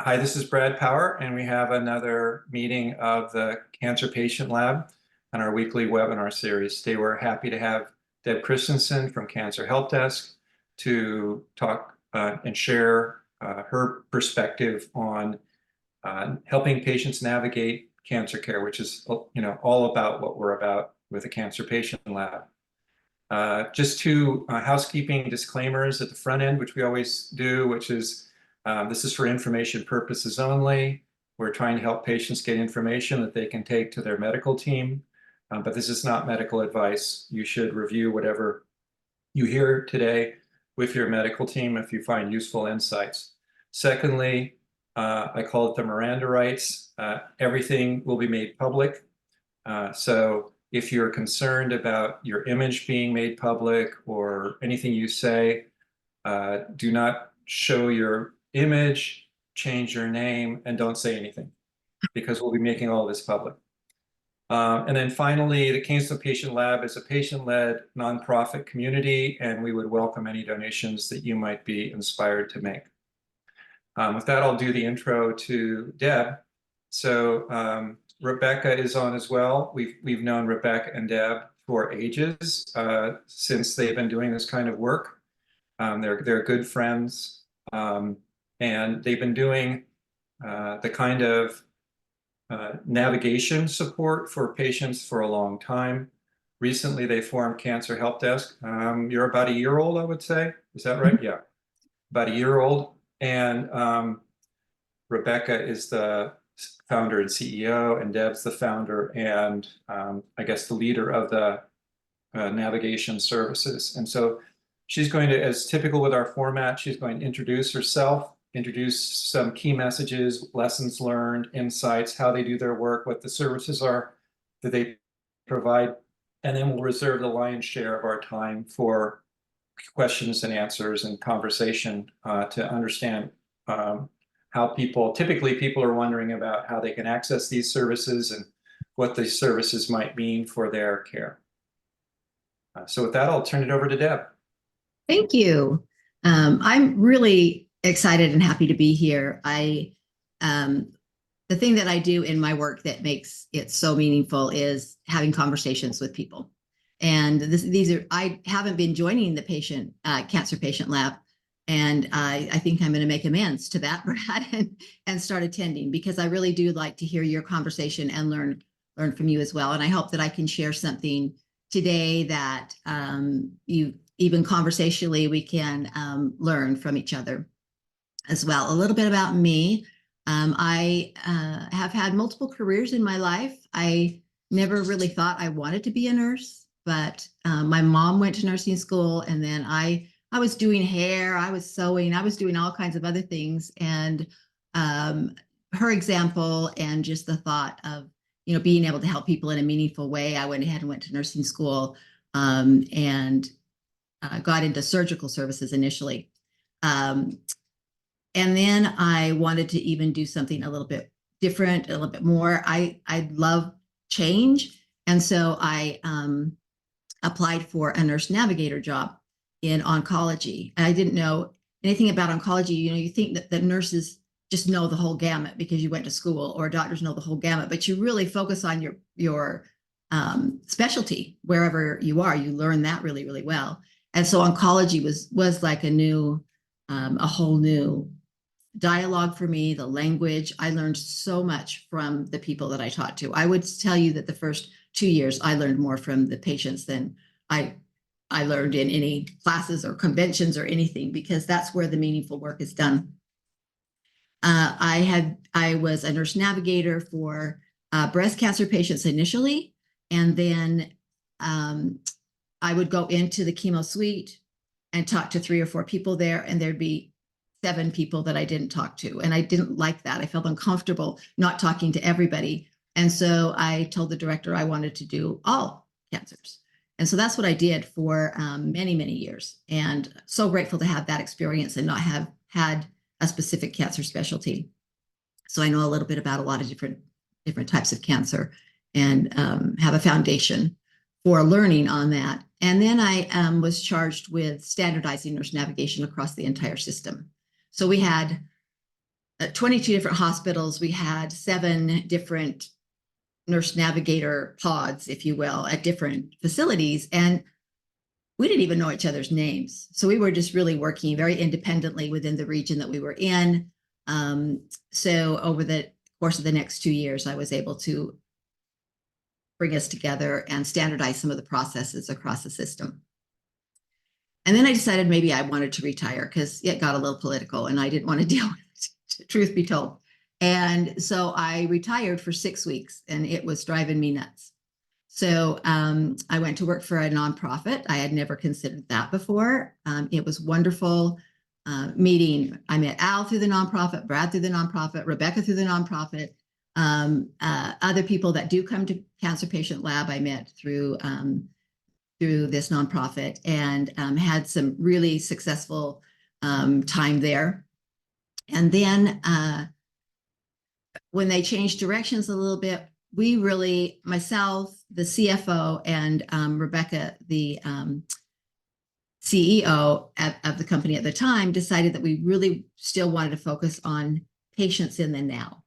Hi, this is Brad Power, and we have another meeting of the Cancer Patient Lab on our weekly webinar series. Today, we're happy to have Deb Christensen from Cancer Help Desk to talk and share her perspective on helping patients navigate cancer care, which is all about what we're about with the Cancer Patient Lab. Just two housekeeping disclaimers at the front end, which we always do, which is this is for information purposes only. We're trying to help patients get information that they can take to their medical team, but this is not medical advice. You should review whatever you hear today with your medical team if you find useful insights. Secondly, I call it the Miranda rights. Everything will be made public. So if you're concerned about your image being made public or anything you say, do not show your image, change your name, and don't say anything, because we'll be making all this public. And then finally, the Cancer Patient Lab is a patient-led nonprofit community, and we would welcome any donations that you might be inspired to make. With that, I'll do the intro to Deb. So Rebecca is on as well. We've known Rebecca and Deb for ages, since they've been doing this kind of work. They're good friends, and they've been doing the kind of navigation support for patients for a long time. Recently, they formed Cancer Help Desk. You're about a year old, I would say. Is that right? Yeah, about a year old. And Rebecca is the founder and CEO, and Deb's the founder and I guess the leader of the navigation services. And so she's going to, as typical with our format, she's going to introduce herself, introduce some key messages, lessons learned, insights, how they do their work, what the services are that they provide, and then we'll reserve the lion's share of our time for questions and answers and conversation to understand how typically people are wondering about how they can access these services and what these services might mean for their care. So with that, I'll turn it over to Deb. Thank you. I'm really excited and happy to be here. The thing that I do in my work that makes it so meaningful is having conversations with people. And I haven't been joining the Cancer Patient Lab, and I think I'm going to make amends to that, Brad, and start attending, because I really do like to hear your conversation and learn from you as well. And I hope that I can share something today that even conversationally we can learn from each other as well. A little bit about me. I have had multiple careers in my life. I never really thought I wanted to be a nurse, but my mom went to nursing school, and then I was doing hair, I was sewing, I was doing all kinds of other things. And her example and just the thought of being able to help people in a meaningful way, I went ahead and went to nursing school and got into surgical services initially. And then I wanted to even do something a little bit different, a little bit more. I love change. And so I applied for a nurse navigator job in oncology. And I didn't know anything about oncology. You think that the nurses just know the whole gamut because you went to school, or doctors know the whole gamut, but you really focus on your specialty wherever you are. You learn that really, really well. And so oncology was like a whole new dialogue for me, the language. I learned so much from the people that I talked to. I would tell you that the first 2 years, I learned more from the patients than I learned in any classes or conventions or anything, because that's where the meaningful work is done. I was a nurse navigator for breast cancer patients initially, and then I would go into the chemo suite and talk to 3 or 4 people there, and there'd be 7 people that I didn't talk to. And I didn't like that. I felt uncomfortable not talking to everybody. And so I told the director I wanted to do all cancers. And so that's what I did for many, many years. And so grateful to have that experience and not have had a specific cancer specialty. So I know a little bit about a lot of different types of cancer, and have a foundation for learning on that. And then I was charged with standardizing nurse navigation across the entire system. So we had 22 different hospitals. We had 7 different nurse navigator pods, if you will, at different facilities. And we didn't even know each other's names. So we were just really working very independently within the region that we were in. So over the course of the next 2 years, I was able to bring us together and standardize some of the processes across the system. And then I decided maybe I wanted to retire because it got a little political and I didn't want to deal with it, truth be told. And so I retired for 6 weeks and it was driving me nuts. So I went to work for a nonprofit. I had never considered that before. It was wonderful meeting. I met Al through the nonprofit, Brad through the nonprofit, Rebecca through the nonprofit. Other people that do come to Cancer Patient Lab, I met through this nonprofit, and had some really successful time there. And then when they changed directions a little bit, we really, myself, the CFO, and Rebecca, the CEO of the company at the time, decided that we really still wanted to focus on patients in the now.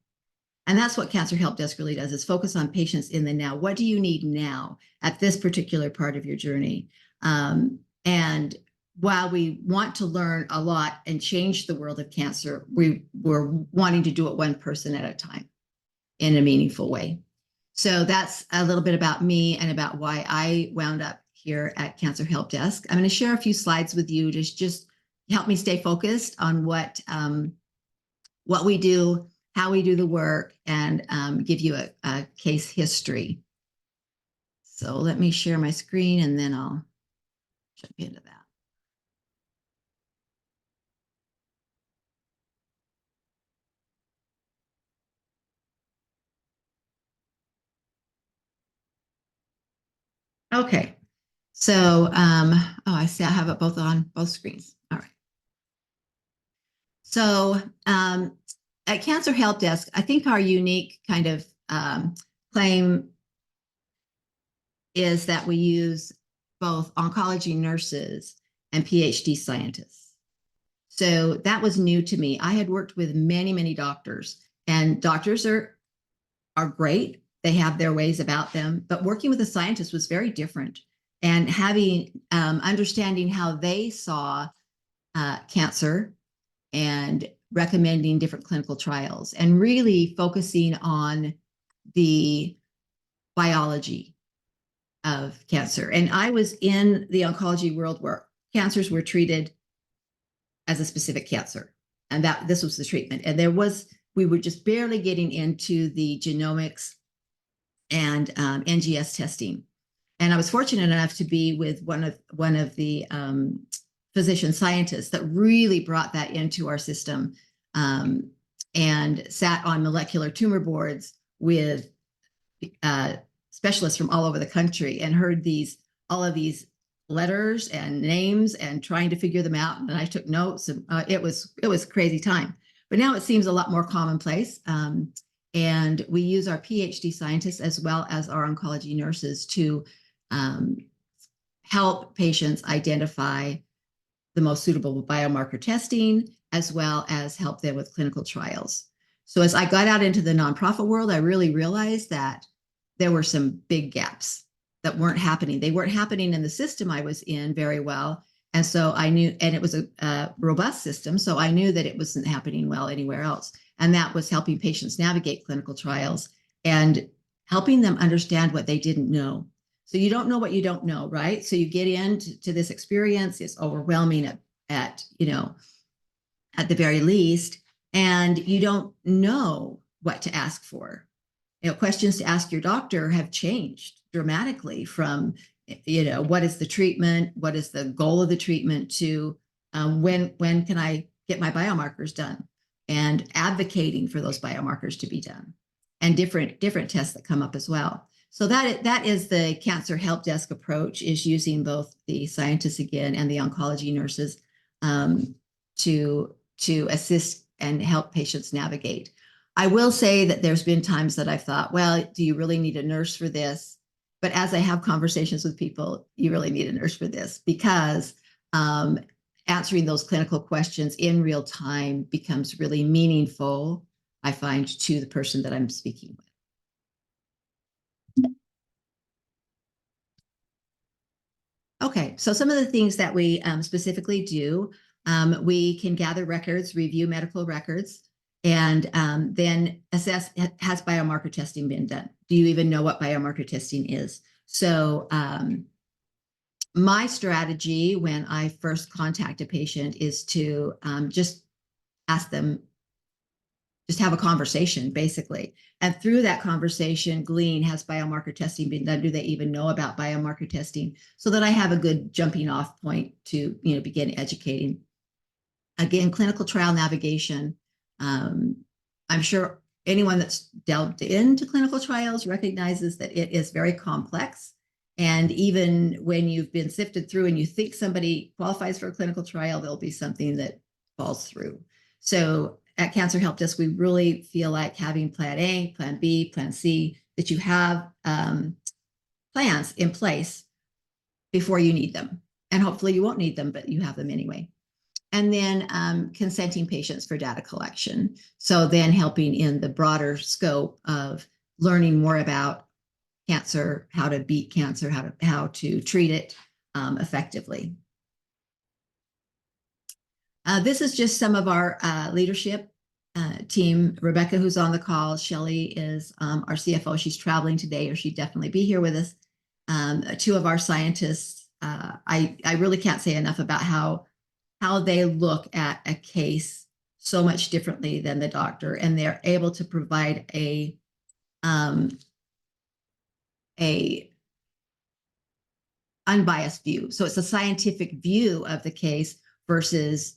And that's what Cancer Help Desk really does, is focus on patients in the now. What do you need now at this particular part of your journey? And while we want to learn a lot and change the world of cancer, we were wanting to do it one person at a time in a meaningful way. So that's a little bit about me and about why I wound up here at Cancer Help Desk. I'm going to share a few slides with you to just help me stay focused on what we do, how we do the work, and give you a case history. So let me share my screen and then I'll jump into that. Okay, so I see I have it both on both screens. All right. So at Cancer Help Desk, I think our unique kind of claim is that we use both oncology nurses and PhD scientists. So that was new to me. I had worked with many, many doctors, and doctors are great. They have their ways about them, but working with a scientist was very different. And having understanding how they saw cancer and recommending different clinical trials and really focusing on the biology of cancer. And I was in the oncology world where cancers were treated as a specific cancer, and that this was the treatment. And we were just barely getting into the genomics and NGS testing. And I was fortunate enough to be with one of the physician scientists that really brought that into our system, and sat on molecular tumor boards with specialists from all over the country and heard all of these letters and names and trying to figure them out. And I took notes, and it was a crazy time. But now it seems a lot more commonplace. And we use our PhD scientists as well as our oncology nurses to help patients identify the most suitable biomarker testing, as well as help them with clinical trials. So as I got out into the nonprofit world, I really realized that there were some big gaps that weren't happening. They weren't happening in the system I was in very well. And so I knew, and it was a robust system, so I knew that it wasn't happening well anywhere else. And that was helping patients navigate clinical trials and helping them understand what they didn't know. So you don't know what you don't know, right? So you get into this experience, it's overwhelming at the very least, and you don't know what to ask for. Questions to ask your doctor have changed dramatically from, what is the treatment? What is the goal of the treatment to when can I get my biomarkers done, and advocating for those biomarkers to be done, and different tests that come up as well. So that is the Cancer Help Desk approach, is using both the scientists again and the oncology nurses to assist and help patients navigate. I will say that there's been times that I've thought, well, do you really need a nurse for this? But as I have conversations with people, you really need a nurse for this, because answering those clinical questions in real time becomes really meaningful, I find, to the person that I'm speaking with. Okay, so some of the things that we specifically do, we can gather records, review medical records, and then assess, has biomarker testing been done? Do you even know what biomarker testing is? So my strategy when I first contact a patient is to just ask them, just have a conversation, basically. And through that conversation, glean, has biomarker testing been done? Do they even know about biomarker testing? So that I have a good jumping off point to, begin educating. Again, clinical trial navigation. I'm sure anyone that's delved into clinical trials recognizes that it is very complex. And even when you've been sifted through and you think somebody qualifies for a clinical trial, there'll be something that falls through. So at Cancer Help Desk, we really feel like having plan A, plan B, plan C, that you have plans in place before you need them. And hopefully you won't need them, but you have them anyway. And then consenting patients for data collection. So then helping in the broader scope of learning more about cancer, how to beat cancer, how to treat it effectively. This is just some of our leadership team. Rebecca, who's on the call, Shelley is our CFO. She's traveling today, or she'd definitely be here with us. Two of our scientists. I really can't say enough about how they look at a case so much differently than the doctor, and they're able to provide a unbiased view. So it's a scientific view of the case versus,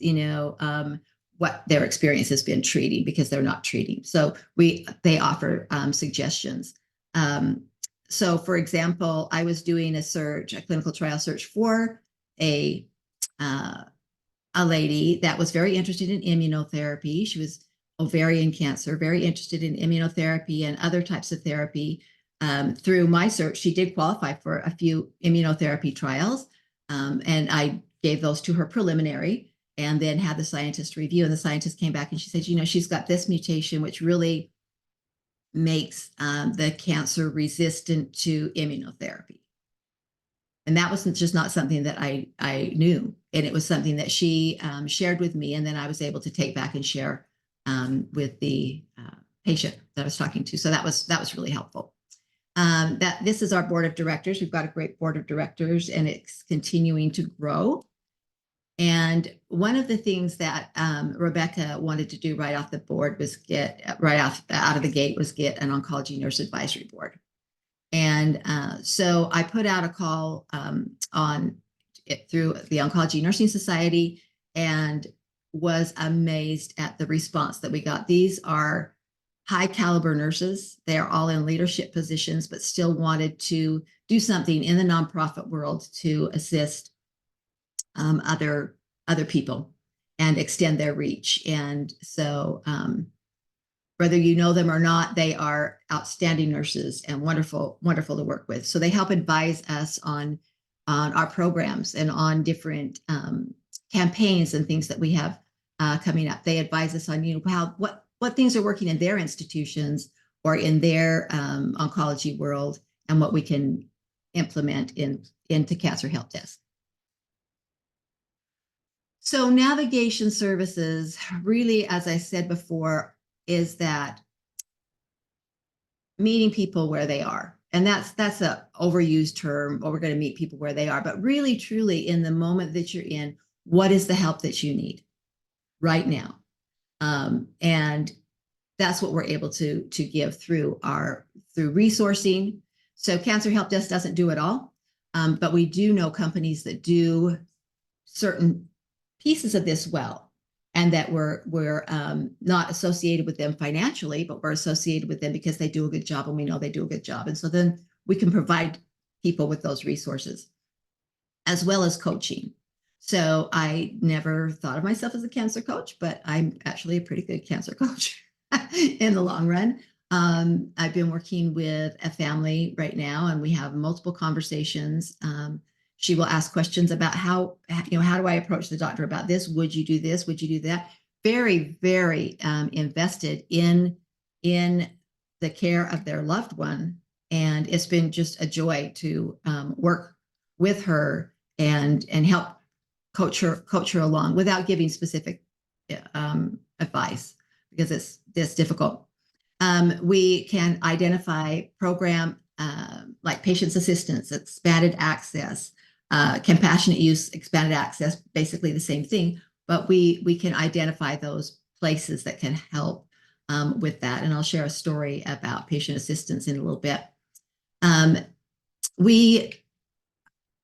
what their experience has been treating, because they're not treating. So they offer suggestions. So for example, I was doing a clinical trial search for a lady that was very interested in immunotherapy. She was ovarian cancer, very interested in immunotherapy and other types of therapy. Through my search, she did qualify for a few immunotherapy trials, and I gave those to her preliminary and then had the scientist review. And the scientist came back and she said, she's got this mutation, which really makes the cancer resistant to immunotherapy. And that was just not something that I knew. And it was something that she shared with me. And then I was able to take back and share with the patient that I was talking to. So that was really helpful. This is our board of directors. We've got a great board of directors, and it's continuing to grow. And one of the things that Rebecca wanted to do right off the board was get out of the gate was get an oncology nurse advisory board. And so I put out a call on it through the Oncology Nursing Society, and was amazed at the response that we got. These are high caliber nurses. They are all in leadership positions, but still wanted to do something in the nonprofit world to assist other people and extend their reach. And so whether you know them or not, they are outstanding nurses and wonderful to work with. So they help advise us on our programs and on different campaigns and things that we have coming up. They advise us on, what things are working in their institutions or in their oncology world, and what we can implement into Cancer Help Desk. So navigation services, really, as I said before, is that meeting people where they are. And that's an overused term, or we're going to meet people where they are. But really, truly, in the moment that you're in, what is the help that you need right now? And that's what we're able to give through resourcing. So Cancer Help Desk doesn't do it all, but we do know companies that do certain pieces of this well, and that we're not associated with them financially, but we're associated with them because they do a good job, and we know they do a good job. And so then we can provide people with those resources, as well as coaching. So I never thought of myself as a cancer coach, but I'm actually a pretty good cancer coach in the long run. I've been working with a family right now, and we have multiple conversations She will ask questions about how do I approach the doctor about this? Would you do this? Would you do that? Very, very invested in the care of their loved one. And it's been just a joy to work with her and help coach her along without giving specific advice, because it's difficult. We can identify program like patient's assistance, expanded access, compassionate use, expanded access, basically the same thing, but we can identify those places that can help with that. And I'll share a story about patient assistance in a little bit.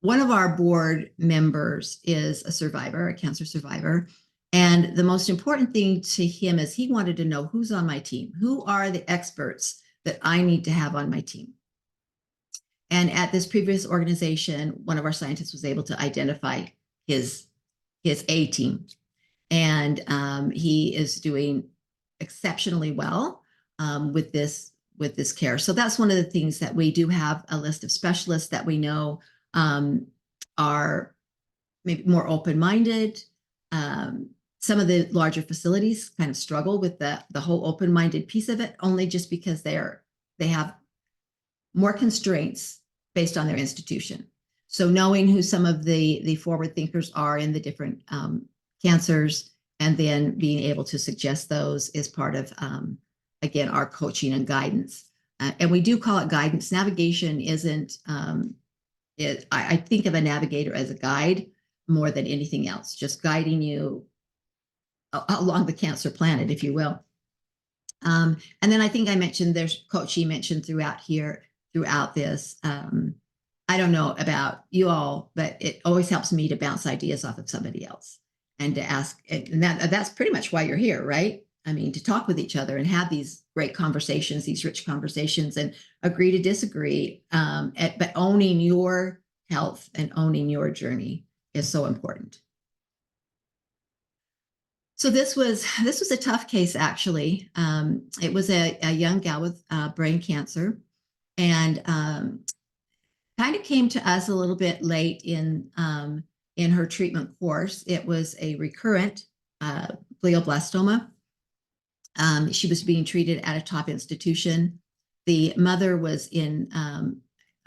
One of our board members is a survivor, a cancer survivor. And the most important thing to him is he wanted to know who's on my team. Who are the experts that I need to have on my team? And at this previous organization, one of our scientists was able to identify his A team. And he is doing exceptionally well with this care. So that's one of the things that we do have a list of specialists that we know are maybe more open-minded. Some of the larger facilities kind of struggle with the whole open-minded piece of it, only just because they have more constraints based on their institution. So knowing who some of the forward thinkers are in the different cancers, and then being able to suggest those is part of, again, our coaching and guidance. And we do call it guidance. Navigation isn't, I think of a navigator as a guide more than anything else, just guiding you along the cancer planet, if you will. And then I think I mentioned there's coaching mentioned throughout this. I don't know about you all, but it always helps me to bounce ideas off of somebody else and to ask. And that's pretty much why you're here, right? I mean, to talk with each other and have these great conversations, these rich conversations, and agree to disagree. But owning your health and owning your journey is so important. So this was a tough case, actually. It was a young gal with brain cancer, and kind of came to us a little bit late in her treatment course. It was a recurrent glioblastoma. She was being treated at a top institution. The mother was in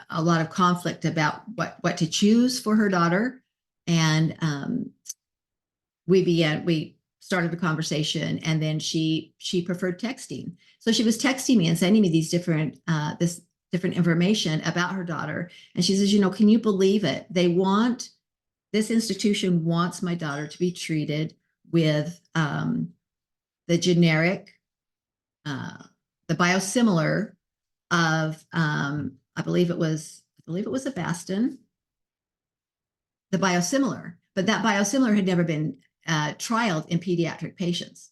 a lot of conflict about what to choose for her daughter, and we started a conversation, and then she preferred texting. So she was texting me and sending me these different information about her daughter. And she says, can you believe it? This institution wants my daughter to be treated with the generic, the biosimilar of, I believe it was Avastin, the biosimilar, but that biosimilar had never been trialed in pediatric patients.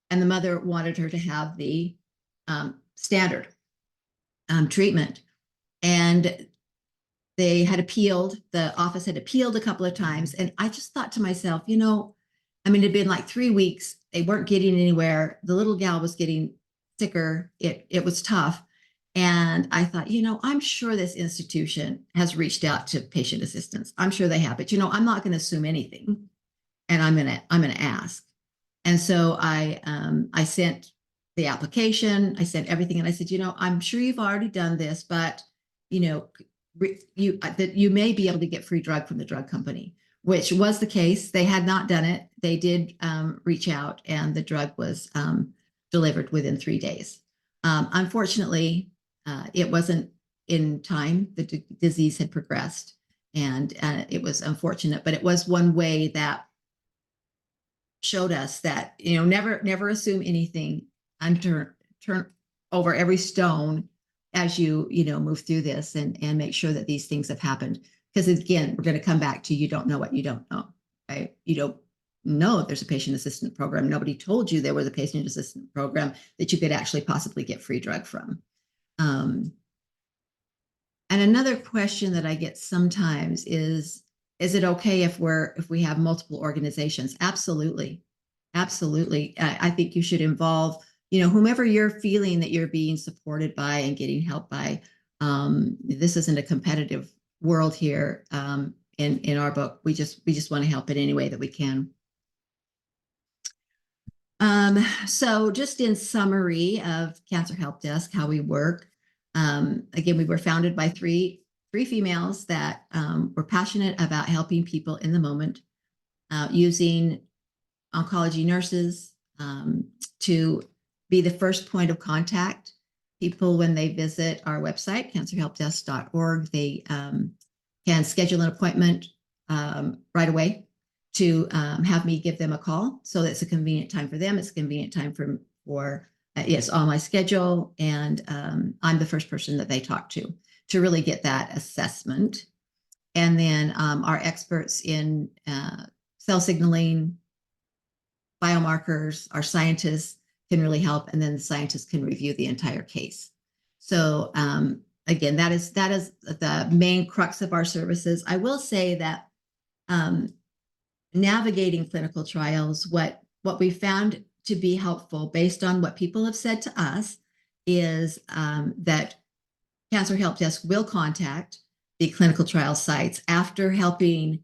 And the mother wanted her to have the standard treatment. And they had appealed, the office had appealed a couple of times. And I just thought to myself, it had been like 3 weeks. They weren't getting anywhere. The little gal was getting sicker. It was tough. And I thought, I'm sure this institution has reached out to patient assistance. I'm sure they have, but I'm not going to assume anything. And I'm going to ask. And so I sent the application, I sent everything. And I said, I'm sure you've already done this, but you may be able to get free drug from the drug company, which was the case. They had not done it. They did reach out, and the drug was delivered within 3 days. Unfortunately, it wasn't in time. The disease had progressed, and it was unfortunate, but it was one way that showed us that, never assume anything, and turn over every stone as you move through this, and make sure that these things have happened. Because again, we're going to come back to, you don't know what you don't know, right? You don't know there's a patient assistance program. Nobody told you there was a patient assistance program that you could actually possibly get free drug from. And another question that I get sometimes is it okay if we have multiple organizations? Absolutely. Absolutely. I think you should involve, whomever you're feeling that you're being supported by and getting help by. This isn't a competitive world here. in our book. We just want to help in any way that we can. So just in summary of Cancer Help Desk, how we work. Again, we were founded by three females that were passionate about helping people in the moment, using oncology nurses to be the first point of contact. People, when they visit our website, cancerhelpdesk.org, they can schedule an appointment right away to have me give them a call. So it's a convenient time for them. It's a convenient time for yes, on my schedule. And I'm the first person that they talk to really get that assessment. And then our experts in cell signaling, biomarkers, our scientists can really help. And then the scientists can review the entire case. So again, that is the main crux of our services. I will say that navigating clinical trials, what we found to be helpful based on what people have said to us is that Cancer Help Desk will contact the clinical trial sites after helping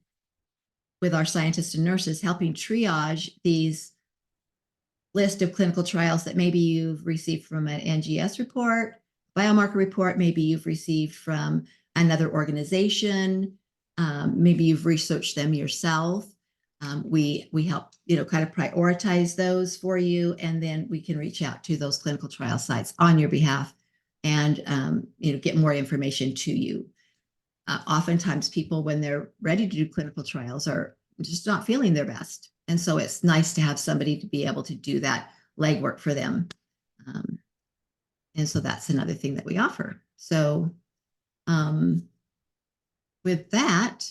with our scientists and nurses, helping triage these list of clinical trials that maybe you've received from an NGS report, biomarker report, maybe you've received from another organization, maybe you've researched them yourself. We help, kind of prioritize those for you, and then we can reach out to those clinical trial sites on your behalf and, get more information to you. Oftentimes people, when they're ready to do clinical trials, are just not feeling their best. And so it's nice to have somebody to be able to do that legwork for them. And so that's another thing that we offer. So with that,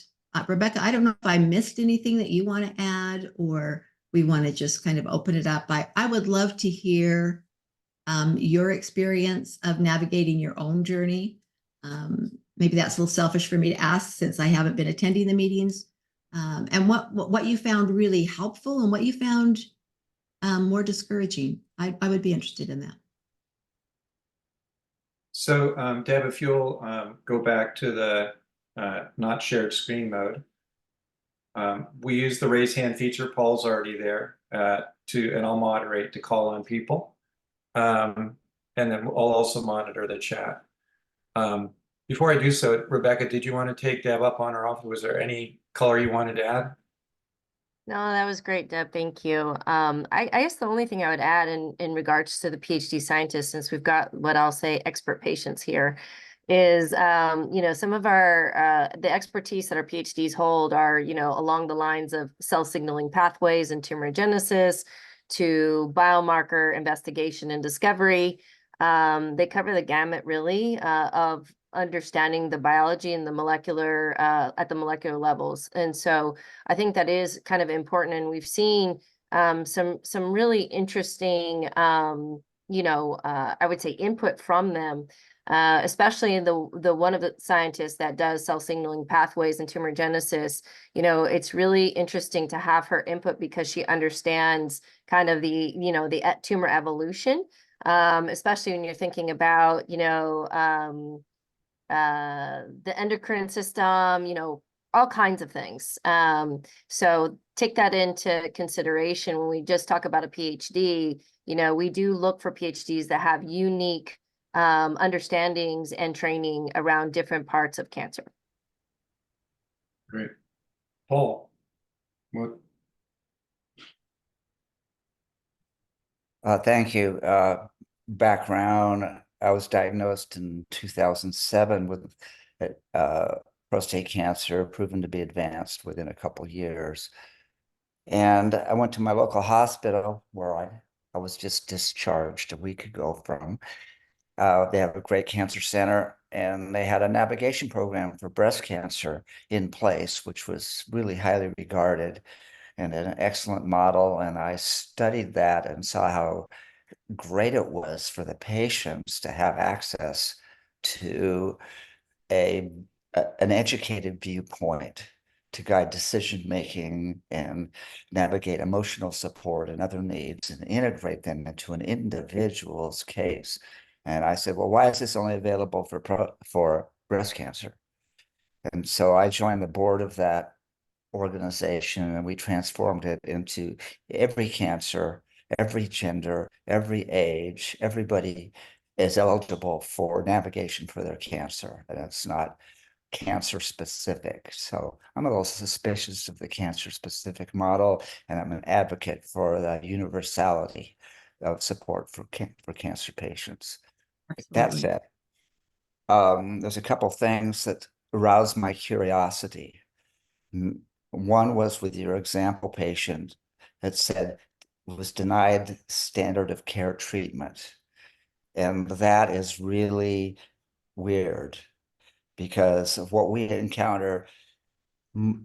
Rebecca, I don't know if I missed anything that you want to add, or we want to just kind of open it up. I would love to hear your experience of navigating your own journey. Maybe that's a little selfish for me to ask since I haven't been attending the meetings. And what you found really helpful and what you found more discouraging. I would be interested in that. So Deb, if you'll go back to the not shared screen mode. We use the raise hand feature. Paul's already there and I'll moderate to call on people. And then I'll also monitor the chat. Before I do so, Rebecca, did you want to take Deb up on her offer? Was there any color you wanted to add? No, that was great, Deb. Thank you. I guess the only thing I would add in regards to the PhD scientists, since we've got what I'll say expert patients here, is some of our the expertise that our PhDs hold are along the lines of cell signaling pathways and tumorigenesis to biomarker investigation and discovery. They cover the gamut really of understanding the biology and the molecular at the molecular levels. And so I think that is kind of important. And we've seen some really interesting, I would say input from them, especially in the one of the scientists that does cell signaling pathways and tumorigenesis. It's really interesting to have her input because she understands kind of the tumor evolution, especially when you're thinking about, the endocrine system, all kinds of things. So take that into consideration when we just talk about a PhD. We do look for PhDs that have unique understandings and training around different parts of cancer. Great. Paul, what? Thank you. Background, I was diagnosed in 2007 with prostate cancer, proven to be advanced within a couple of years. And I went to my local hospital where I was just discharged a week ago from. They have a great cancer center, and they had a navigation program for breast cancer in place, which was really highly regarded and an excellent model. And I studied that and saw how great it was for the patients to have access to an educated viewpoint to guide decision making and navigate emotional support and other needs and integrate them into an individual's case. And I said, well, why is this only available for breast cancer? And so I joined the board of that organization, and we transformed it into every cancer, every gender, every age, everybody is eligible for navigation for their cancer. And it's not cancer specific. So I'm a little suspicious of the cancer specific model, and I'm an advocate for the universality of support for cancer patients. That Absolutely. said, there's a couple things that aroused my curiosity. One was with your example patient that said was denied standard of care treatment. And that is really weird because of what we encounter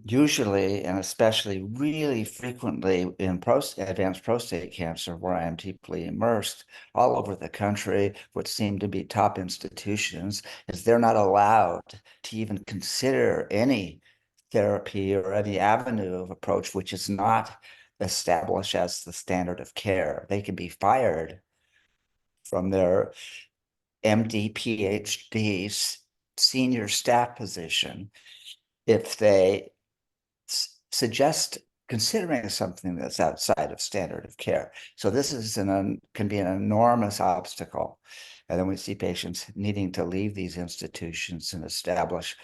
usually, and especially really frequently in advanced prostate cancer, where I am deeply immersed all over the country, what seem to be top institutions, is they're not allowed to even consider any therapy or any avenue of approach which is not established as the standard of care. They can be fired from their MD, PhD, senior staff position if they suggest considering something that's outside of standard of care. So this is can be an enormous obstacle. And then we see patients needing to leave these institutions and establish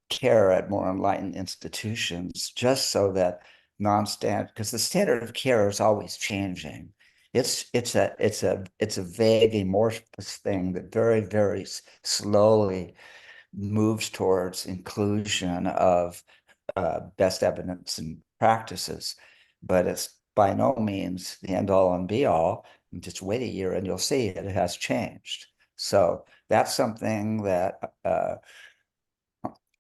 care at more enlightened institutions, just so that non-standard, because the standard of care is always changing. It's a vague, amorphous thing that very slowly moves towards inclusion of best evidence and practices, but it's by no means the end all and be all. Just wait a year and you'll see it has changed. So that's something that,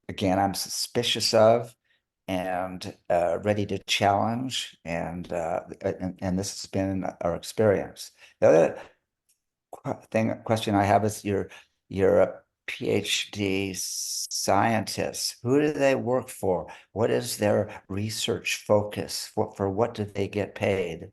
again, I'm suspicious of and ready to challenge. And this has been our experience. The other question I have is you're a PhD scientist. Who do they work for? What is their research focus? For what do they get paid?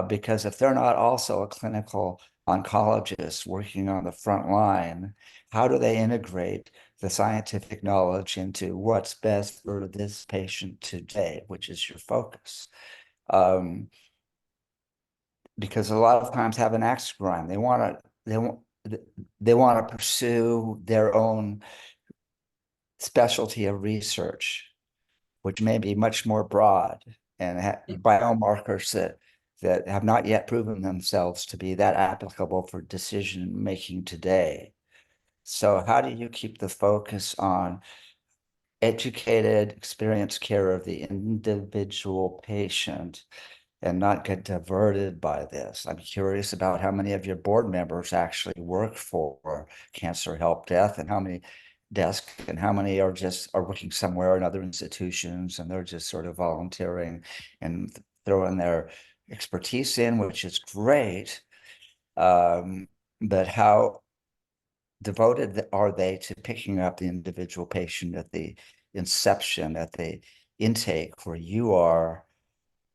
Because if they're not also a clinical oncologist working on the front line, how do they integrate the scientific knowledge into what's best for this patient today, which is your focus? Because a lot of times have an axe to grind. They want to pursue their own specialty of research, which may be much more broad and biomarkers that have not yet proven themselves to be that applicable for decision making today. So how do you keep the focus on educated, experienced care of the individual patient and not get diverted by this? I'm curious about how many of your board members actually work for Cancer Help Death, and how many desks, and how many are working somewhere in other institutions, and they're just sort of volunteering and throwing their expertise in, which is great. But how devoted are they to picking up the individual patient at the inception, at the intake where you are,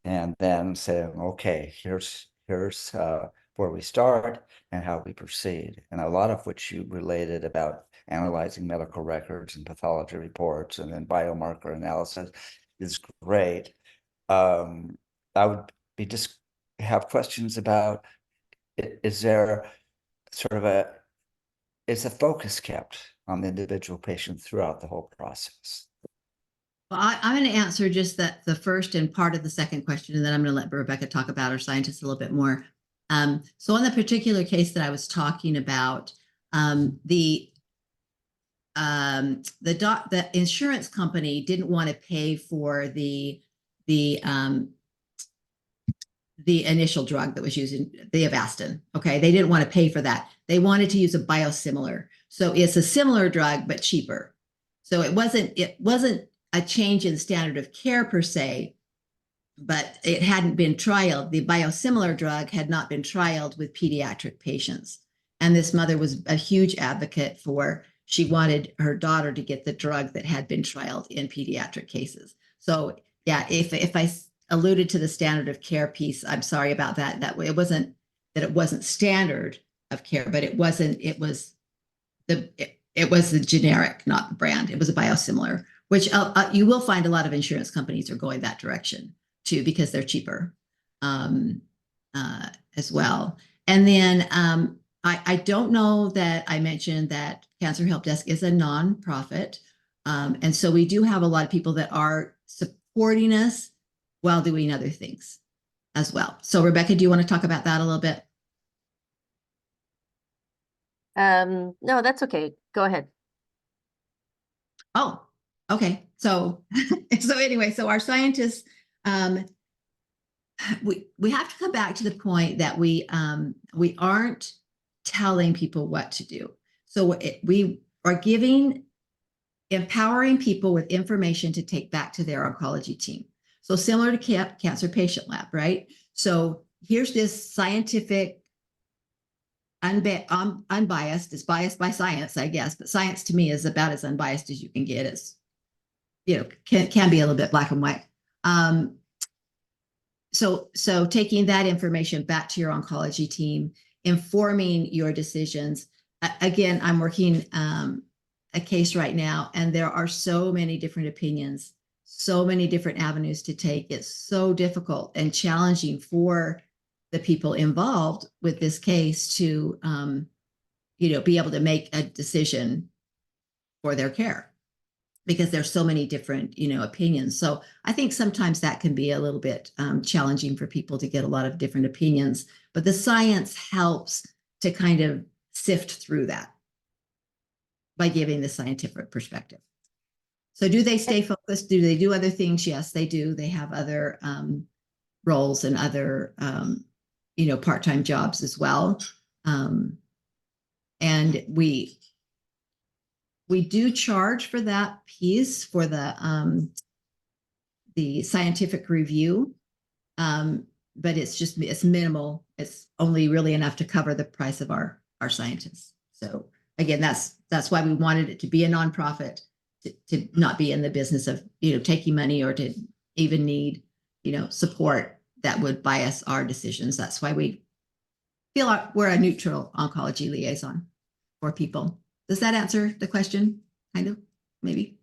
and then saying, okay, here's where we start and how we proceed. And a lot of which you related about analyzing medical records and pathology reports and then biomarker analysis is great. I would just have questions about, is there sort of is a focus kept on the individual patient throughout the whole process? Well, I'm going to answer just the first and part of the second question, and then I'm going to let Rebecca talk about our scientists a little bit more. So on the particular case that I was talking about, the insurance company didn't want to pay for the initial drug that was using the Avastin. Okay, they didn't want to pay for that. They wanted to use a biosimilar. So it's a similar drug but cheaper. So it wasn't a change in standard of care per se, but it hadn't been trialed. The biosimilar drug had not been trialed with pediatric patients. And this mother was a huge advocate for, she wanted her daughter to get the drug that had been trialed in pediatric cases. So yeah, if I alluded to the standard of care piece, I'm sorry about that. That way, it wasn't standard of care, but it was it was the generic, not the brand. It was a biosimilar, which you will find a lot of insurance companies are going that direction too, because they're cheaper as well. And then I don't know that I mentioned that Cancer Help Desk is a nonprofit. And so we do have a lot of people that are supporting us while doing other things as well. So Rebecca, do you want to talk about that a little bit? No, that's okay. Go ahead. Oh, okay. So, so anyway, so our scientists, we have to come back to the point that we aren't telling people what to do. So we are empowering people with information to take back to their oncology team. So similar to Cancer Patient Lab, right? So here's this scientific, unbiased, it's biased by science, I guess, but science to me is about as unbiased as you can get. It's, can be a little bit black and white. So taking that information back to your oncology team, informing your decisions. Again, I'm working a case right now, and there are so many different opinions, so many different avenues to take. It's so difficult and challenging for the people involved with this case to, be able to make a decision for their care, because there's so many different, opinions. So I think sometimes that can be a little bit challenging for people to get a lot of different opinions, but the science helps to kind of sift through that by giving the scientific perspective. So do they stay focused? Do they do other things? Yes, they do. They have other roles and other, part-time jobs as well. And we do charge for that piece, for the scientific review, but it's minimal. It's only really enough to cover the price of our scientists. So again, that's why we wanted it to be a nonprofit, to not be in the business of taking money, or to even need support that would bias our decisions. That's why we feel like we're a neutral oncology liaison for people. Does that answer the question? Kind of, maybe.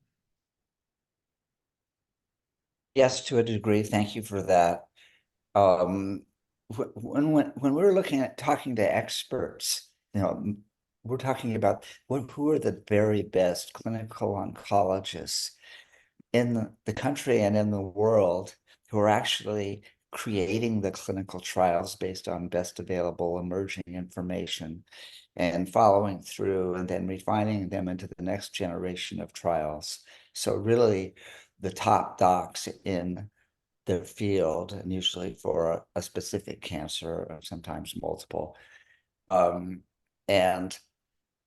Yes, to a degree. Thank you for that. When we're looking at talking to experts, we're talking about who are the very best clinical oncologists in the country and in the world who are actually creating the clinical trials based on best available emerging information and following through and then refining them into the next generation of trials. So really the top docs in the field, and usually for a specific cancer, or sometimes multiple. And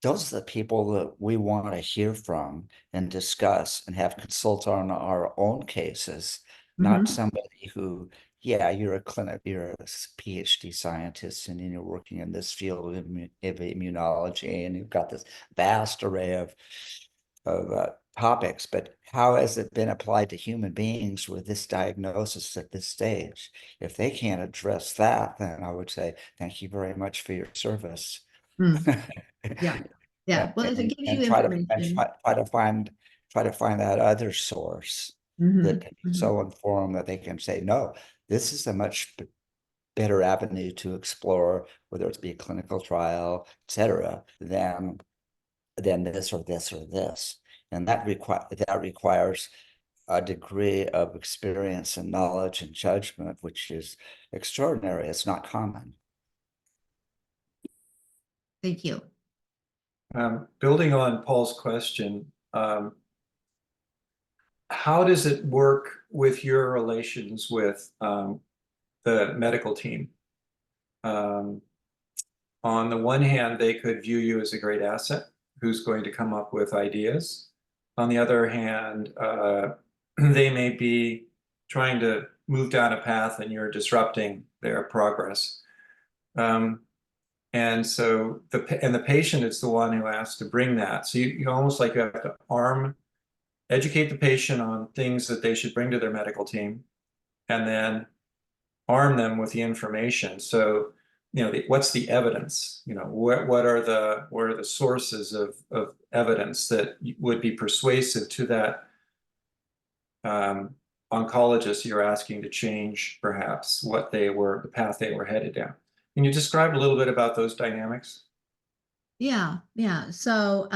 those are the people that we want to hear from and discuss and have consult on our own cases, not somebody who, you're a PhD scientist and you're working in this field of immunology and you've got this vast array of topics, but how has it been applied to human beings with this diagnosis at this stage? If they can't address that, then I would say, thank you very much for your service. Yeah. Yeah. Well, if it gives you try information. to find that other source that can be so informed that they can say, no, this is a much better avenue to explore, whether it's be a clinical trial, etc., than this or this or this. And that requires a degree of experience and knowledge and judgment, which is extraordinary. It's not common. Thank you. Building on Paul's question, how does it work with your relations with the medical team? On the one hand, they could view you as a great asset who's going to come up with ideas. On the other hand, they may be trying to move down a path and you're disrupting their progress. And so the patient is the one who has to bring that. So you almost like you have to educate the patient on things that they should bring to their medical team, and then arm them with the information. So what's the evidence? What are the sources of evidence that would be persuasive to that oncologist you're asking to change perhaps the path they were headed down? Can you describe a little bit about those dynamics? Yeah. So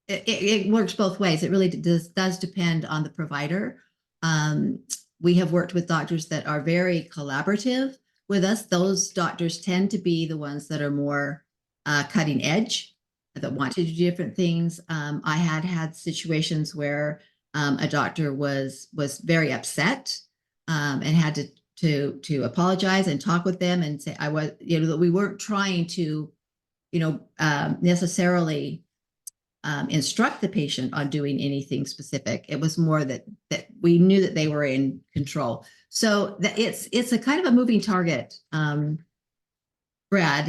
it works both ways. It really does depend on the provider. We have worked with doctors that are very collaborative with us. Those doctors tend to be the ones that are more cutting edge, that want to do different things. I had situations where a doctor was very upset and had to apologize and talk with them and say that we weren't trying to necessarily instruct the patient on doing anything specific. It was more that we knew that they were in control. So that it's a kind of a moving target, Brad,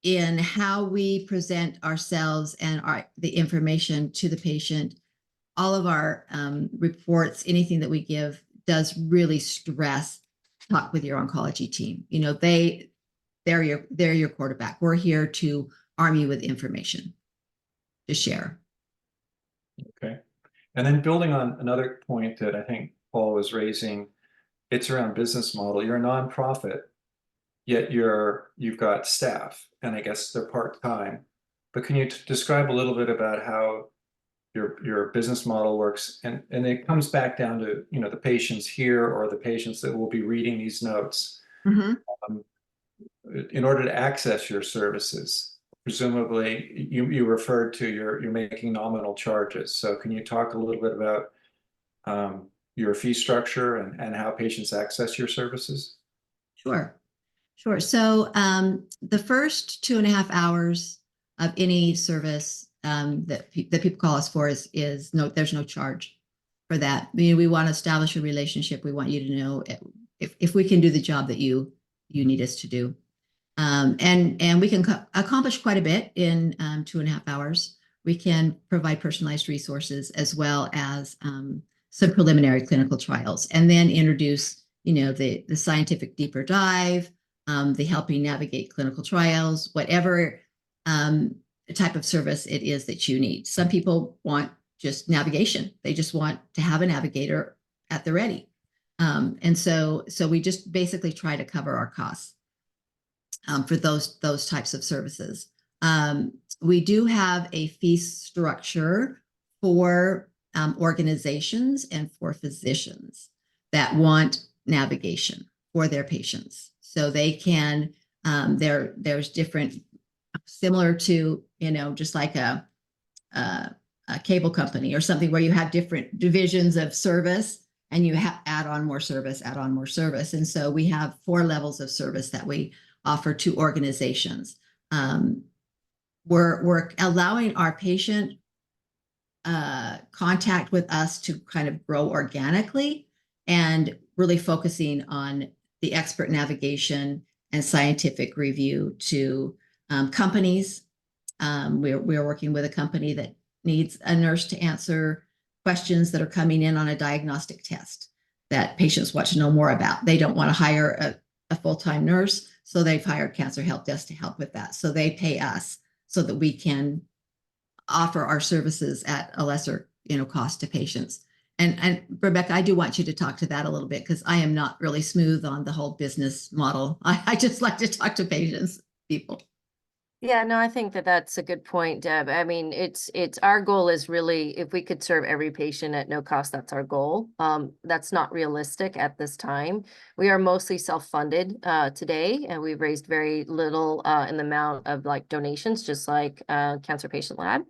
in how we present ourselves and the information to the patient. All of our reports, anything that we give, does really stress talk with your oncology team. They're your quarterback. We're here to arm you with information to share. Okay. And then building on another point that I think Paul was raising, it's around business model. You're a nonprofit, yet you've got staff, and I guess they're part-time. But can you describe a little bit about how your business model works? And it comes back down to, the patients here or the patients that will be reading these notes. Mm-hmm. In order to access your services, presumably you referred to you're making nominal charges. So can you talk a little bit about your fee structure and how patients access your services? Sure. So the first 2.5 hours of any service that people call us for is there's no charge for that. We want to establish a relationship. We want you to know if we can do the job that you need us to do. And we can accomplish quite a bit in 2.5 hours. We can provide personalized resources as well as some preliminary clinical trials, and then introduce, the scientific deeper dive, the helping navigate clinical trials, whatever type of service it is that you need. Some people want just navigation. They just want to have a navigator at the ready. And so we just basically try to cover our costs for those types of services. We do have a fee structure for organizations and for physicians that want navigation for their patients. So they can, there's different, similar to, just like a cable company or something where you have different divisions of service and you add on more service. And so we have 4 levels of service that we offer to organizations. We're allowing our patient contact with us to kind of grow organically and really focusing on the expert navigation and scientific review to companies. We're working with a company that needs a nurse to answer questions that are coming in on a diagnostic test that patients want to know more about. They don't want to hire a full-time nurse, so they've hired Cancer Help Desk to help with that. So they pay us so that we can offer our services at a lesser, cost to patients. And Rebecca, I do want you to talk to that a little bit, because I am not really smooth on the whole business model. I just like to talk to people. Yeah, no, I think that's a good point, Deb. I mean, it's our goal is really, if we could serve every patient at no cost, that's our goal. That's not realistic at this time. We are mostly self-funded today, and we've raised very little in the amount of donations, just like Cancer Patient Lab.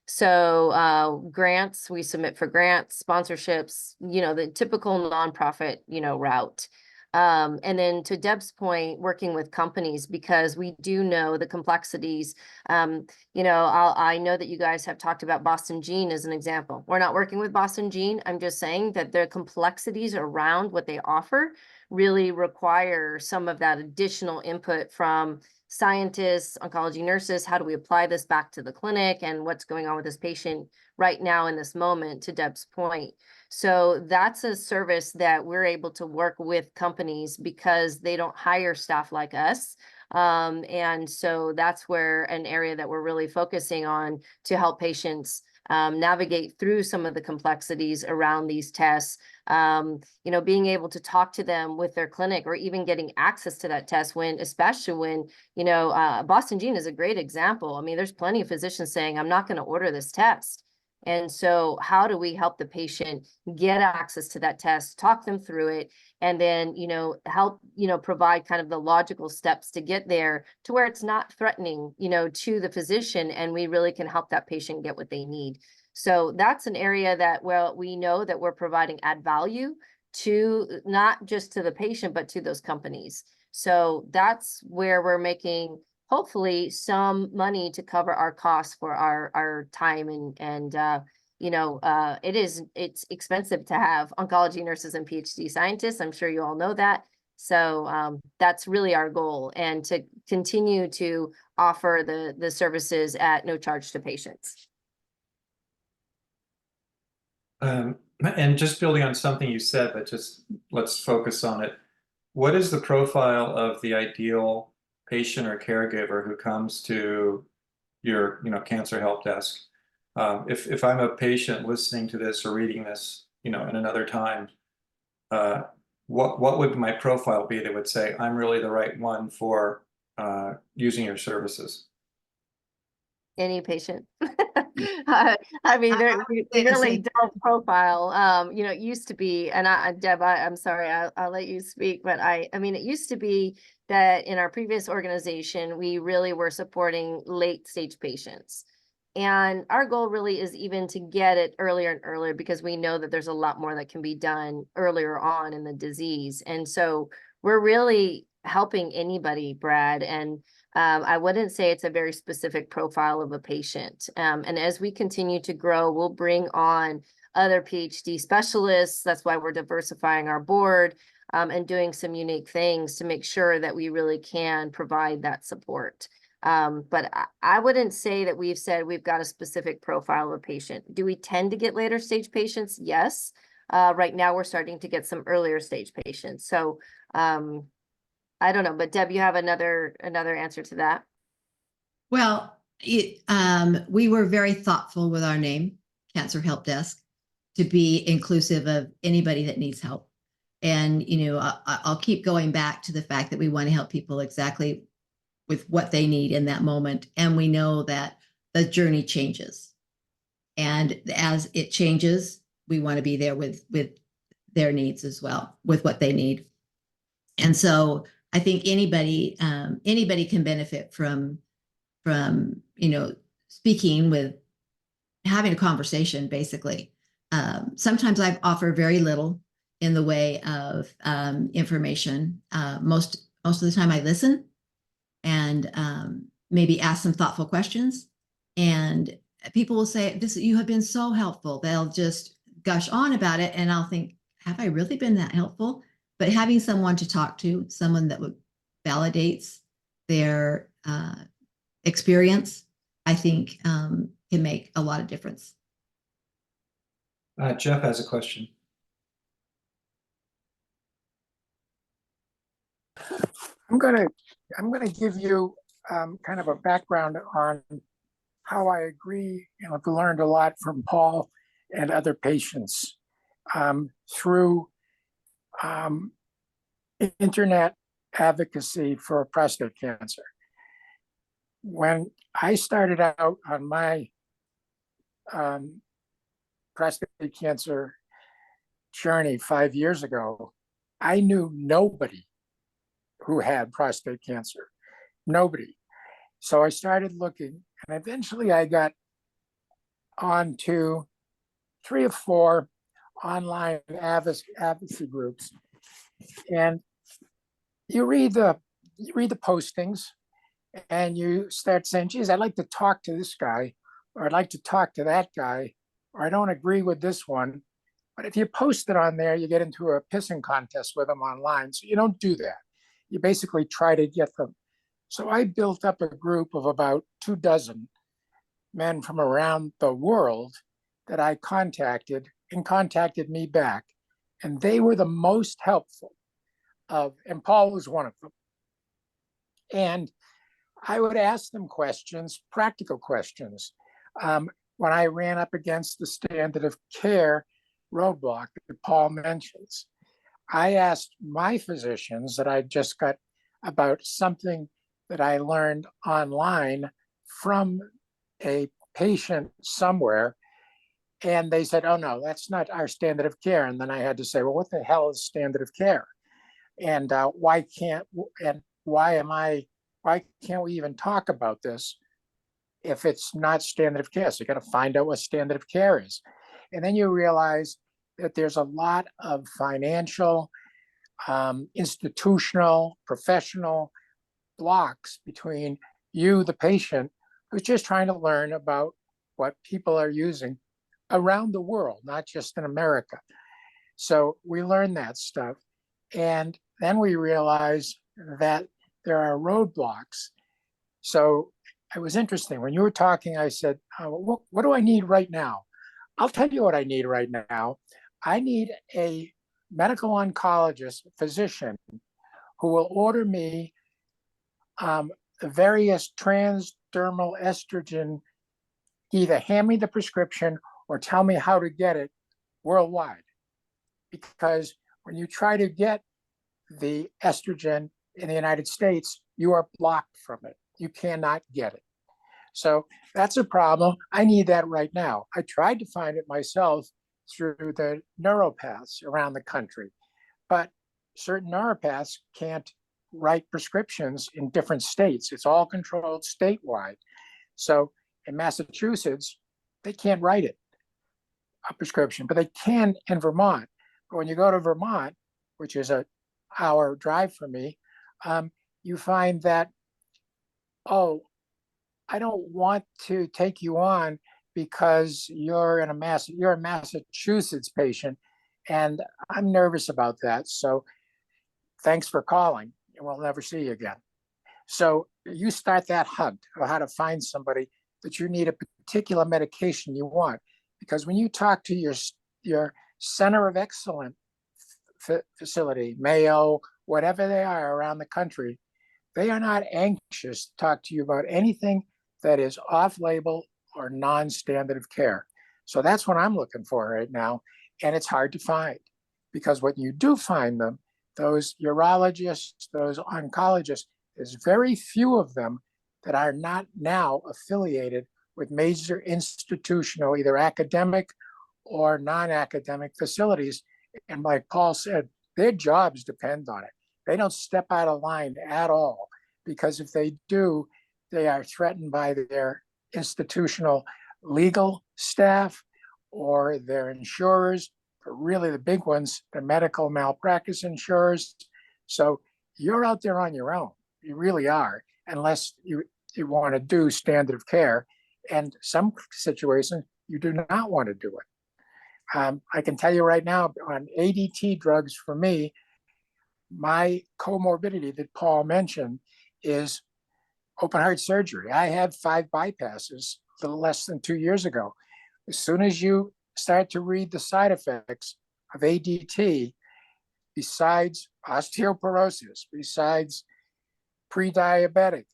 So grants, we submit for grants, sponsorships, the typical nonprofit, route. And then to Deb's point, working with companies, because we do know the complexities. I know that you guys have talked about Boston Gene as an example. We're not working with Boston Gene. I'm just saying that the complexities around what they offer really require some of that additional input from scientists, oncology nurses. How do we apply this back to the clinic, and what's going on with this patient right now in this moment, to Deb's point. So that's a service that we're able to work with companies because they don't hire staff like us. And so that's where an area that we're really focusing on to help patients navigate through some of the complexities around these tests. You know, being able to talk to them with their clinic, or even getting access to that test when, especially when, you know, Boston Gene is a great example. I mean, there's plenty of physicians saying, I'm not going to order this test. And so how do we help the patient get access to that test, talk them through it, and then, you know, help, you know, provide kind of the logical steps to get there to where it's not threatening, you know, to the physician, and we really can help that patient get what they need. So that's an area that, well, we know that we're providing add value to, not just to the patient, but to those companies. So that's where we're making hopefully some money to cover our costs for our time, and you know, it's expensive to have oncology nurses and PhD scientists. I'm sure you all know that. So that's really our goal, and to continue to offer the services at no charge to patients. And just building on something you said, but just let's focus on it. What is the profile of the ideal patient or caregiver who comes to your, you know, cancer help desk? If I'm a patient listening to this or reading this, you know, in another time, what would my profile be that would say I'm really the right one for using your services? Any patient. I mean, we really don't profile. You know, it used to be, and Deb, I'm sorry, I'll let you speak, but I mean, it used to be that in our previous organization, we really were supporting late stage patients. And our goal really is even to get it earlier and earlier, because we know that there's a lot more that can be done earlier on in the disease. And so we're really helping anybody, Brad. And I wouldn't say it's a very specific profile of a patient. And as we continue to grow, we'll bring on other PhD specialists. That's why we're diversifying our board, and doing some unique things to make sure that we really can provide that support. But I wouldn't say that we've said we've got a specific profile of a patient. Do we tend to get later stage patients? Yes. Right now we're starting to get some earlier stage patients. So I don't know, but Deb, you have another answer to that? Well, we were very thoughtful with our name, Cancer Help Desk, to be inclusive of anybody that needs help. And, you know, I'll keep going back to the fact that we want to help people exactly with what they need in that moment. And we know that the journey changes. And as it changes, we want to be there with their needs as well, with what they need. And so I think anybody can benefit from, you know, speaking with, having a conversation, basically. Sometimes I offer very little in the way of information. Most of the time I listen and maybe ask some thoughtful questions. And people will say, you have been so helpful. They'll just gush on about it. And I'll think, have I really been that helpful? But having someone to talk to, someone that validates their experience, I think can make a lot of difference. Jeff has a question. I'm gonna give you kind of a background on how I agree. You know, I've learned a lot from Paul and other patients through internet advocacy for prostate cancer. When I started out on my prostate cancer journey 5 years ago, I knew nobody who had prostate cancer, nobody. So I started looking, and eventually I got onto 3 or 4 online advocacy groups. And you read the postings, and you start saying, geez, I'd like to talk to this guy, or I'd like to talk to that guy, or I don't agree with this one. But if you post it on there, you get into a pissing contest with them online. So you don't do that. You basically try to get them. So I built up a group of about 24 men from around the world that I contacted and contacted me back. And they were the most helpful and Paul was one of them. And I would ask them questions, practical questions. When I ran up against the standard of care roadblock that Paul mentions, I asked my physicians that I just got about something that I learned online from a patient somewhere. And they said, oh no, that's not our standard of care. And then I had to say, well, what the hell is standard of care? And why can't we even talk about this if it's not standard of care? So you got to find out what standard of care is. And then you realize that there's a lot of financial, institutional, professional blocks between you, the patient, who's just trying to learn about what people are using around the world, not just in America. So we learn that stuff. And then we realize that there are roadblocks. So it was interesting. When you were talking, I said, what do I need right now? I'll tell you what I need right now. I need a medical oncologist, physician, who will order me the various transdermal estrogen, either hand me the prescription or tell me how to get it worldwide. Because when you try to get the estrogen in the United States, you are blocked from it. You cannot get it. So that's a problem. I need that right now. I tried to find it myself through the neuropaths around the country, but certain neuropaths can't write prescriptions in different states. It's all controlled statewide. So in Massachusetts, they can't write it, a prescription, but they can in Vermont. But when you go to Vermont, which is an hour drive from me, you find that, oh, I don't want to take you on because you're a Massachusetts patient, and I'm nervous about that. So thanks for calling, and we'll never see you again. So you start that hunt of how to find somebody that you need a particular medication you want. Because when you talk to your center of excellence facility, Mayo, whatever they are around the country, they are not anxious to talk to you about anything that is off-label or non-standard of care. So that's what I'm looking for right now. And it's hard to find, because when you do find them, those urologists, those oncologists, there's very few of them that are not now affiliated with major institutional, either academic or non-academic facilities. And like Paul said, their jobs depend on it. They don't step out of line at all, because if they do, they are threatened by their institutional legal staff or their insurers, but really the big ones, the medical malpractice insurers. So you're out there on your own. You really are, unless you want to do standard of care. And some situations, you do not want to do it. I can tell you right now, on ADT drugs for me, my comorbidity that Paul mentioned is open heart surgery. I had 5 bypasses a little less than 2 years ago. As soon as you start to read the side effects of ADT, besides osteoporosis, besides pre-diabetic,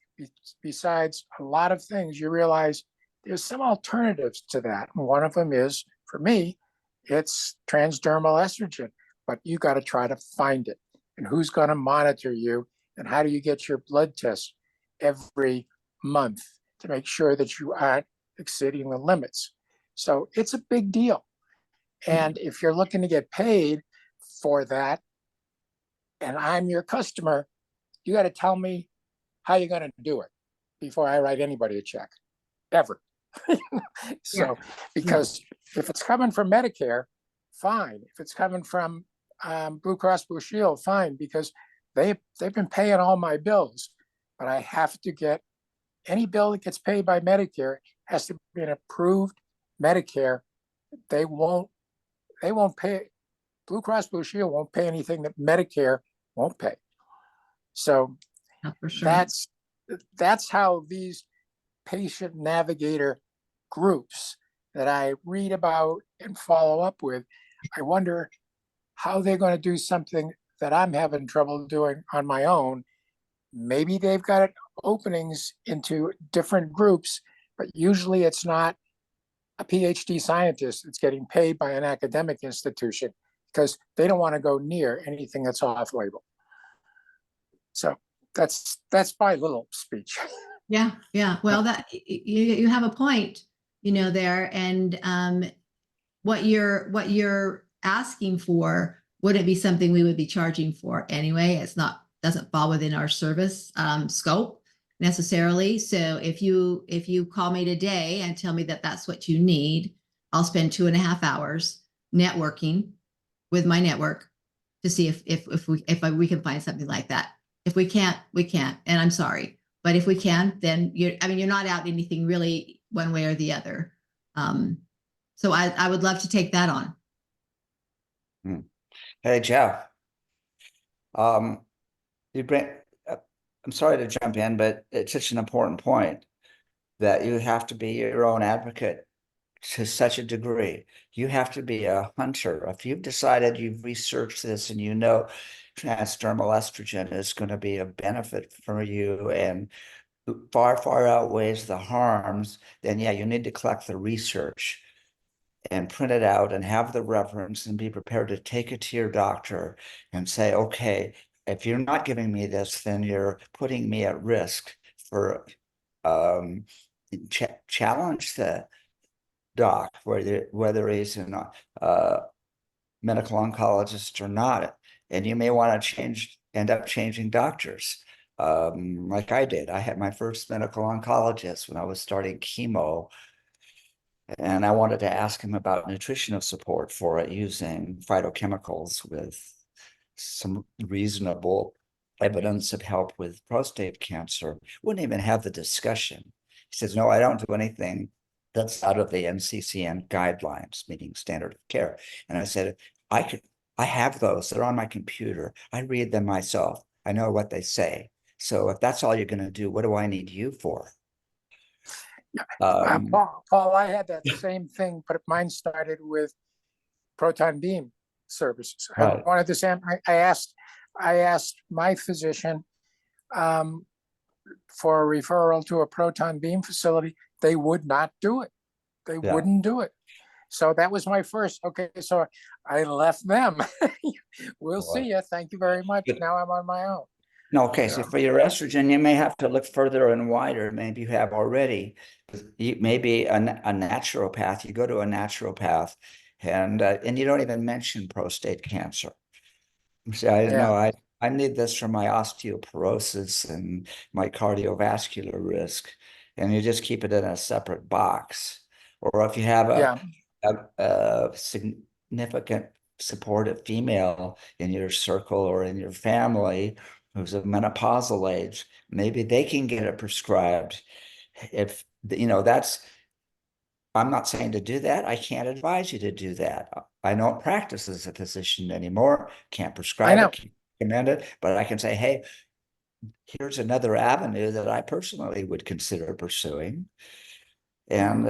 besides a lot of things, you realize there's some alternatives to that. And one of them is, for me, it's transdermal estrogen, but you got to try to find it. And who's going to monitor you? And how do you get your blood tests every month to make sure that you aren't exceeding the limits? So it's a big deal. And if you're looking to get paid for that, and I'm your customer, you got to tell me how you're going to do it before I write anybody a check, ever. So, because if it's coming from Medicare, fine. If it's coming from Blue Cross Blue Shield, fine, because they've been paying all my bills. But I have to get any bill that gets paid by Medicare has to be an approved Medicare. They won't they won't pay. Blue Cross Blue Shield won't pay anything that Medicare won't pay. So Yeah, for sure. that's how these patient navigator groups that I read about and follow up with, I wonder how they're going to do something that I'm having trouble doing on my own. Maybe they've got openings into different groups, but usually it's not a PhD scientist that's getting paid by an academic institution because they don't want to go near anything that's off label. So that's my little speech. Yeah, yeah. Well, that you have a point, there, and what you're asking for wouldn't be something we would be charging for anyway. It's not, doesn't fall within our service scope necessarily. So if you call me today and tell me that that's what you need, I'll spend 2.5 hours networking with my network to see if we can find something like that. If we can't, we can't, and I'm sorry. But if we can, then you're not out anything really one way or the other. So I would love to take that on. Hey, Jeff. You bring, I'm sorry to jump in, but it's such an important point that you have to be your own advocate to such a degree. You have to be a hunter. If you've decided you've researched this and transdermal estrogen is going to be a benefit for you and far, far outweighs the harms, then yeah, you need to collect the research and print it out and have the reference and be prepared to take it to your doctor and say, okay, if you're not giving me this, then you're putting me at risk for challenge the doc, whether he's a medical oncologist or not. And you may want to end up changing doctors. Like I did. I had my first medical oncologist when I was starting chemo, and I wanted to ask him about nutritional support for it using phytochemicals with some reasonable evidence of help with prostate cancer. Wouldn't even have the discussion. He says, no, I don't do anything that's out of the NCCN guidelines, meaning standard of care. And I said, I have those. They're on my computer. I read them myself. I know what they say. So if that's all you're going to do, what do I need you for? Paul, I had that same thing, but mine started with proton beam services. Right. I wanted the same. I asked my physician for a referral to a proton beam facility. They would not do it. They wouldn't do it. So that was my first. Okay, so I left them. We'll see you. Thank you very much. Now I'm on my own. No, okay. So for your estrogen, you may have to look further and wider. Maybe you have already. Maybe a naturopath. You go to a naturopath, and you don't even mention prostate cancer. So I know I need this for my osteoporosis and my cardiovascular risk, and you just keep it in a separate box. Or if you have a significant supportive female in your circle or in your family who's of menopausal age, maybe they can get it prescribed. If that's, I'm not saying to do that. I can't advise you to do that. I don't practice as a physician anymore. Can't prescribe it, can't recommend it, but I can say, hey, here's another avenue that I personally would consider pursuing. And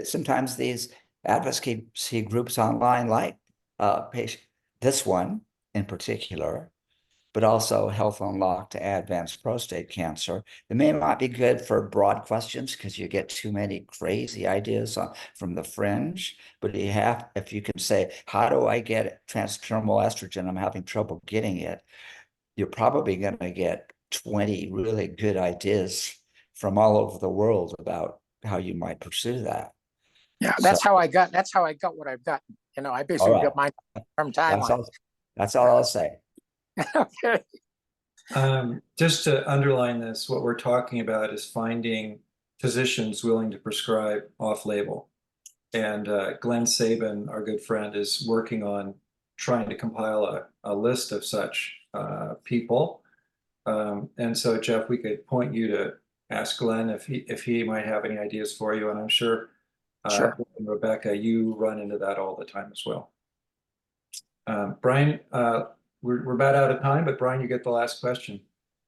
sometimes these advocacy groups online, like this one in particular, but also Health Unlocked to Advanced Prostate Cancer. It may not be good for broad questions because you get too many crazy ideas from the fringe, but if you can say, how do I get transdermal estrogen? I'm having trouble getting it. You're probably going to get 20 really good ideas from all over the world about how you might pursue that. Yeah, that's how I got what I've got. I basically got mine from timeline. That's all I'll say. Okay. Just to underline this, what we're talking about is finding physicians willing to prescribe off-label. And Glenn Sabin, our good friend, is working on trying to compile a list of such people. And so, Jeff, we could point you to ask Glenn if he might have any ideas for you. And I'm sure Sure. and Rebecca, you run into that all the time as well. Brian, we're about out of time, but Brian, you get the last question.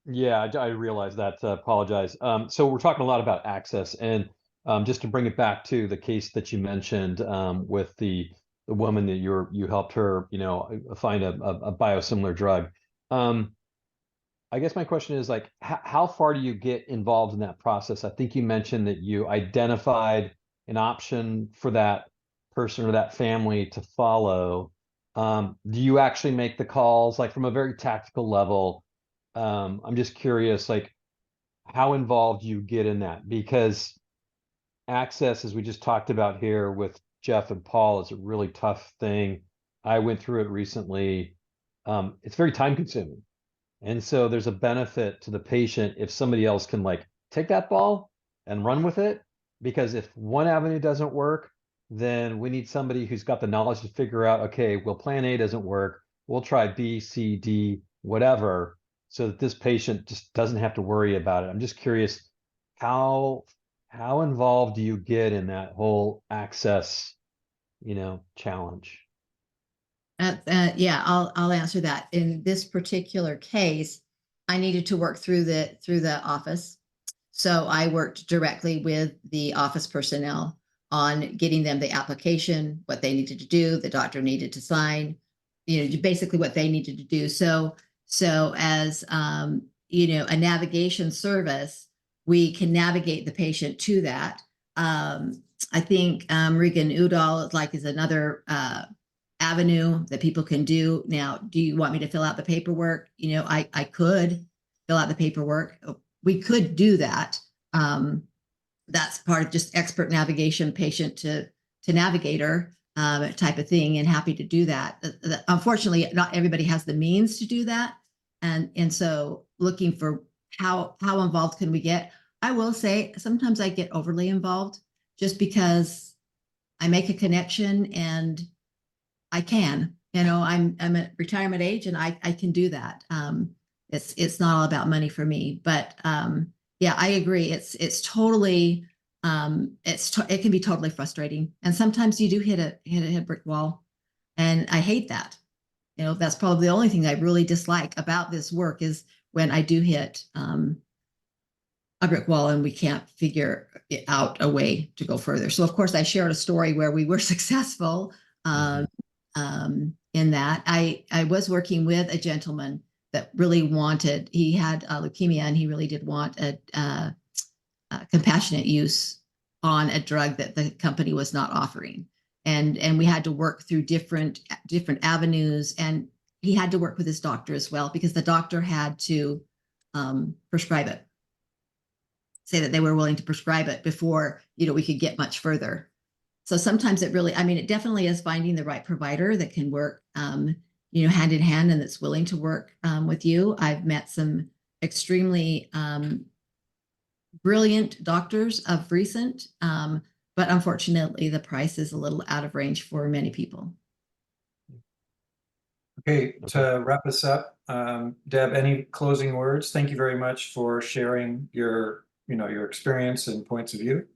Yeah, I realize that. Apologize. So we're talking a lot about access, and just to bring it back to the case that you mentioned with the woman that you helped her, find a biosimilar drug. I guess my question is like, how far do you get involved in that process? I think you mentioned that you identified an option for that person or that family to follow. Do you actually make the calls, like from a very tactical level? I'm just curious, like how involved you get in that, because access, as we just talked about here with Jeff and Paul, is a really tough thing. I went through it recently. It's very time consuming. And so there's a benefit to the patient if somebody else can like take that ball and run with it, because if one avenue doesn't work, then we need somebody who's got the knowledge to figure out, okay, well, plan A doesn't work. We'll try B, C, D, whatever, so that this patient just doesn't have to worry about it. I'm just curious, how involved do you get in that whole access, challenge? Yeah, I'll answer that. In this particular case, I needed to work through the office. So I worked directly with the office personnel on getting them the application, what they needed to do, the doctor needed to sign, basically what they needed to do. So as a navigation service, we can navigate the patient to that. I think Regan Udall is another avenue that people can do. Now, do you want me to fill out the paperwork? I could fill out the paperwork. We could do that. That's part of just expert navigation, patient to navigator type of thing, and happy to do that. Unfortunately, not everybody has the means to do that. And so looking for how involved can we get? I will say sometimes I get overly involved just because I make a connection and I can, I'm at retirement age and I can do that. It's not all about money for me, but yeah, I agree. It's totally, it can be totally frustrating. And sometimes you do hit a brick wall, and I hate that. That's probably the only thing I really dislike about this work is when I do hit a brick wall and we can't figure out a way to go further. So of course I shared a story where we were successful in that. I was working with a gentleman that really wanted, he had leukemia, and he really did want a compassionate use on a drug that the company was not offering. And we had to work through different avenues, and he had to work with his doctor as well, because the doctor had to prescribe it, say that they were willing to prescribe it before, we could get much further. So sometimes it definitely is finding the right provider that can work, hand in hand, and that's willing to work with you. I've met some extremely brilliant doctors of recent, but unfortunately the price is a little out of range for many people. Okay, to wrap us up, Deb, any closing words? Thank you very much for sharing your experience and points of view.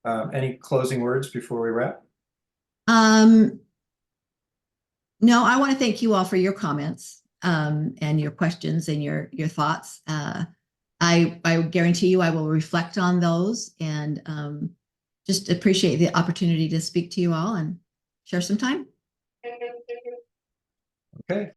Any closing words before we wrap? No, I want to thank you all for your comments and your questions and your thoughts. I guarantee you I will reflect on those, and just appreciate the opportunity to speak to you all and share some time. Okay.